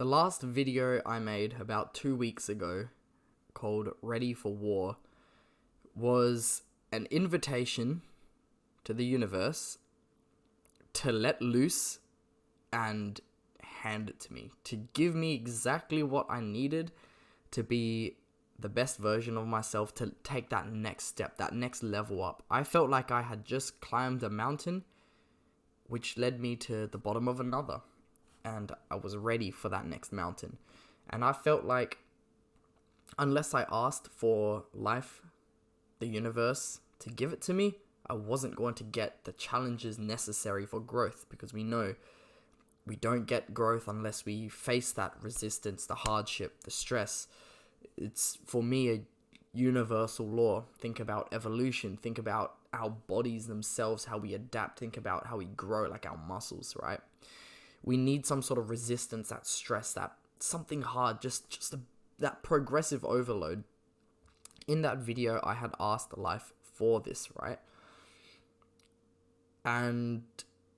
The last video I made about 2 weeks ago, called Ready for War, was an invitation to the universe to let loose and hand it to me, to give me exactly what I needed to be the best version of myself, to take that next step, that next level up. I felt like I had just climbed a mountain, which led me to the bottom of another, and I was ready for that next mountain. And I felt like unless I asked for life, the universe, to give it to me, I wasn't going to get the challenges necessary for growth, because we know we don't get growth unless we face that resistance, the hardship, the stress. It's, for me, a universal law. Think about evolution, think about our bodies themselves, how we adapt, think about how we grow, like our muscles, right? We need some sort of resistance, that stress, that something hard, that progressive overload. In that video, I had asked life for this, right? And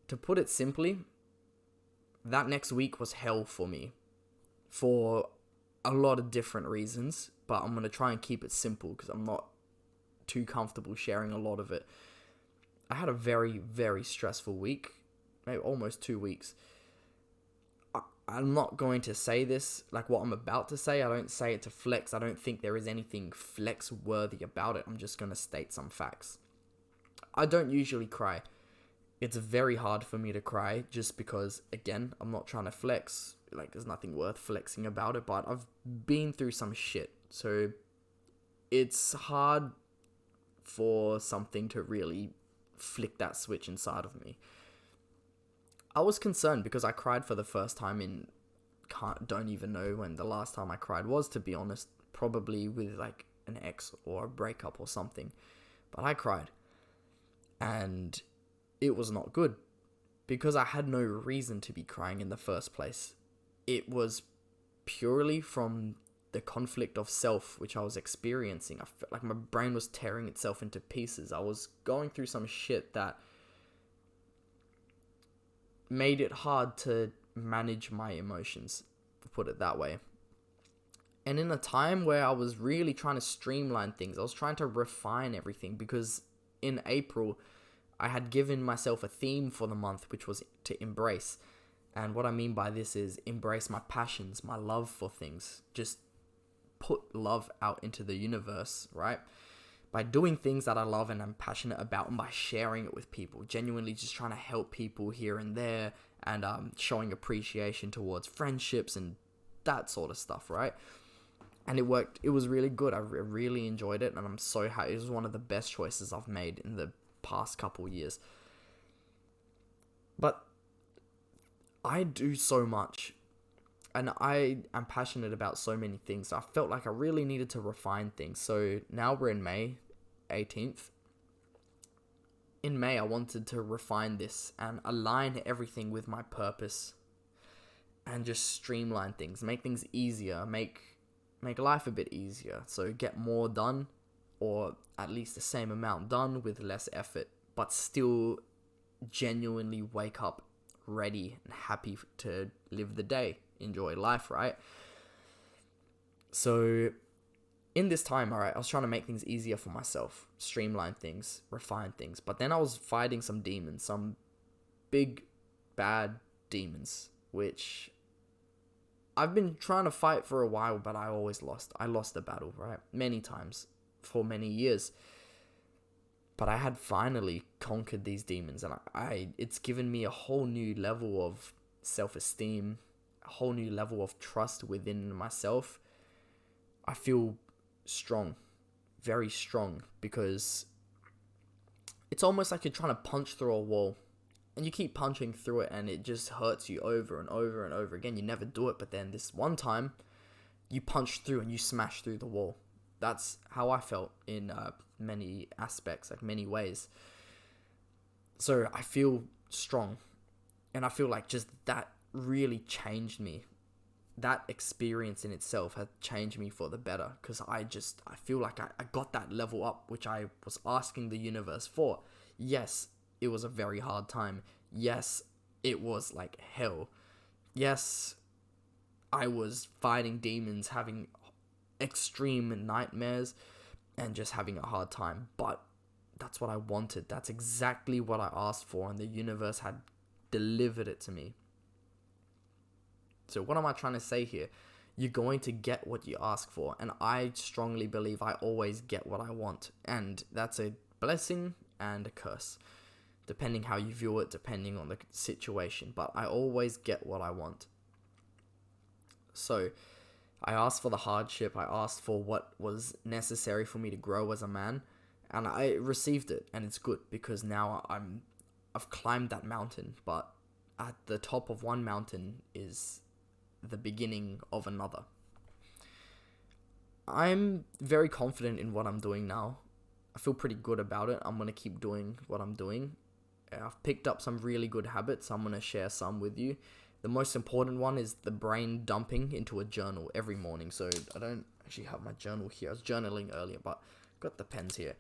to put it simply, that next week was hell for me, for a lot of different reasons, but I'm going to try and keep it simple because I'm not too comfortable sharing a lot of it. I had a very, very stressful week, maybe almost 2 weeks. I'm not going to say this like what I'm about to say. I don't say it to flex. I don't think there is anything flex worthy about it. I'm just going to state some facts. I don't usually cry. It's very hard for me to cry just because, again, I'm not trying to flex. Like, there's nothing worth flexing about it, but I've been through some shit. So it's hard for something to really flick that switch inside of me. I was concerned because I cried for the first time in, don't even know when the last time I cried was, to be honest. Probably with like an ex or a breakup or something. But I cried. And it was not good because I had no reason to be crying in the first place. It was purely from the conflict of self which I was experiencing. I felt like my brain was tearing itself into pieces. I was going through some shit that made it hard to manage my emotions, to put it that way. And in a time where I was really trying to streamline things, I was trying to refine everything, because in April, I had given myself a theme for the month, which was to embrace. And what I mean by this is embrace my passions, my love for things. Just put love out into the universe, right? By doing things that I love and I'm passionate about, and by sharing it with people, genuinely just trying to help people here and there, and showing appreciation towards friendships and that sort of stuff, right? And it worked. It was really good. I really enjoyed it, and I'm so happy. It was one of the best choices I've made in the past couple years. But I do so much, and I am passionate about so many things. So I felt like I really needed to refine things. So now we're in May 18th. In May, I wanted to refine this and align everything with my purpose, and just streamline things, make things easier, make life a bit easier. So get more done, or at least the same amount done with less effort, but still genuinely wake up ready and happy to live the day, enjoy life, right? So in this time, alright, I was trying to make things easier for myself, streamline things, refine things, but then I was fighting some demons, some big, bad demons, which I've been trying to fight for a while, but I always lost. I lost the battle, right? Many times, for many years. But I had finally conquered these demons, and it's given me a whole new level of self-esteem, a whole new level of trust within myself. I feel strong, very strong, because it's almost like you're trying to punch through a wall, and you keep punching through it, and it just hurts you over and over and over again. You never do it, but then this one time, you punch through and you smash through the wall. That's how I felt in many aspects, like many ways. So I feel strong, and I feel like just that really changed me. That experience in itself had changed me for the better, because I feel like I got that level up, which I was asking the universe for. Yes, it was a very hard time. Yes, it was like hell. Yes, I was fighting demons, having extreme nightmares, and just having a hard time. But that's what I wanted. That's exactly what I asked for, and the universe had delivered it to me. So what am I trying to say here? You're going to get what you ask for, and I strongly believe I always get what I want, and that's a blessing and a curse, depending how you view it, depending on the situation, but I always get what I want. So I asked for the hardship, I asked for what was necessary for me to grow as a man, and I received it, and it's good, because now I've climbed that mountain, but at the top of one mountain is the beginning of another. I'm very confident in what I'm doing now. I feel pretty good about it. I'm going to keep doing what I'm doing. I've picked up some really good habits. I'm going to share some with you. The most important one is the brain dumping into a journal every morning. So I don't actually have my journal here. I was journaling earlier, but got the pens here.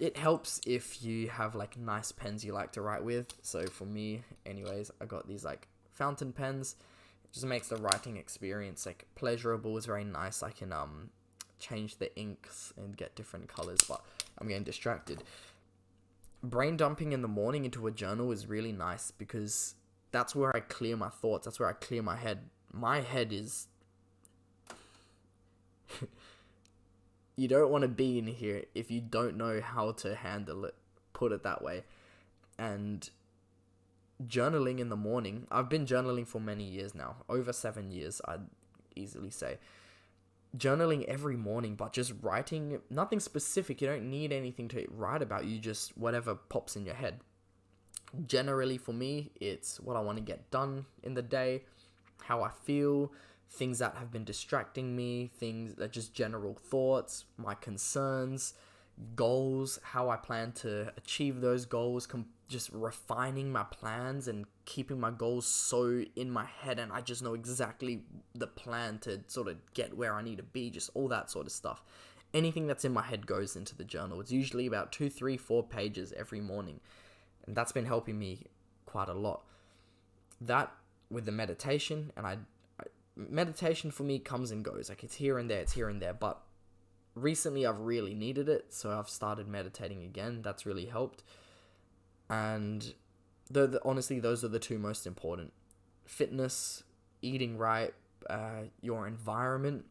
It helps if you have like nice pens you like to write with. So for me, anyways, I got these like fountain pens. Just makes the writing experience like pleasurable. It's very nice. I can change the inks and get different colors, but I'm getting distracted. Brain dumping in the morning into a journal is really nice, because that's where I clear my thoughts. That's where I clear my head. My head is you don't want to be in here if you don't know how to handle it, put it that way. And journaling in the morning, I've been journaling for many years now, over 7 years, I'd easily say. Journaling every morning, but just writing, nothing specific. You don't need anything to write about. You just, whatever pops in your head. Generally for me, it's what I want to get done in the day, how I feel, things that have been distracting me, things that just general thoughts, my concerns, goals, how I plan to achieve those goals, just refining my plans and keeping my goals so in my head, and I just know exactly the plan to sort of get where I need to be, just all that sort of stuff. Anything that's in my head goes into the journal. It's usually about 2, 3, 4 pages every morning, and that's been helping me quite a lot. That with the meditation, and meditation for me comes and goes, like it's here and there, but recently I've really needed it, so I've started meditating again. That's really helped. And honestly, those are the two most important. Fitness, eating right, your environment.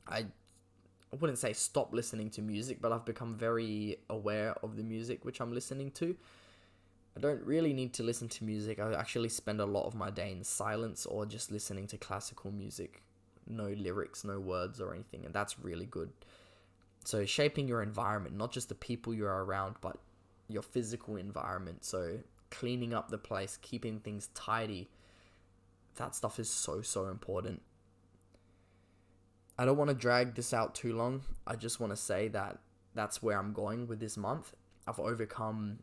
I wouldn't say stop listening to music, but I've become very aware of the music which I'm listening to. I don't really need to listen to music. I actually spend a lot of my day in silence or just listening to classical music. No lyrics, no words or anything, and that's really good. So shaping your environment, not just the people you're around, but your physical environment. So cleaning up the place, keeping things tidy, that stuff is so important. I don't want to drag this out too long. I just want to say that that's where I'm going with this month. I've overcome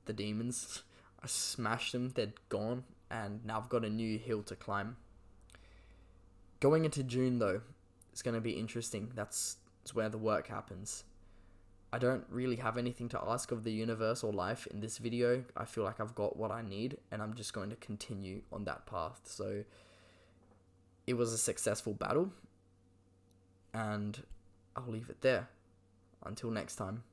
the demons. I smashed them, they're gone, and now I've got a new hill to climb. Going into June though, it's going to be interesting. That's where the work happens. I don't really have anything to ask of the universe or life in this video. I feel like I've got what I need, and I'm just going to continue on that path. So it was a successful battle, and I'll leave it there. Until next time.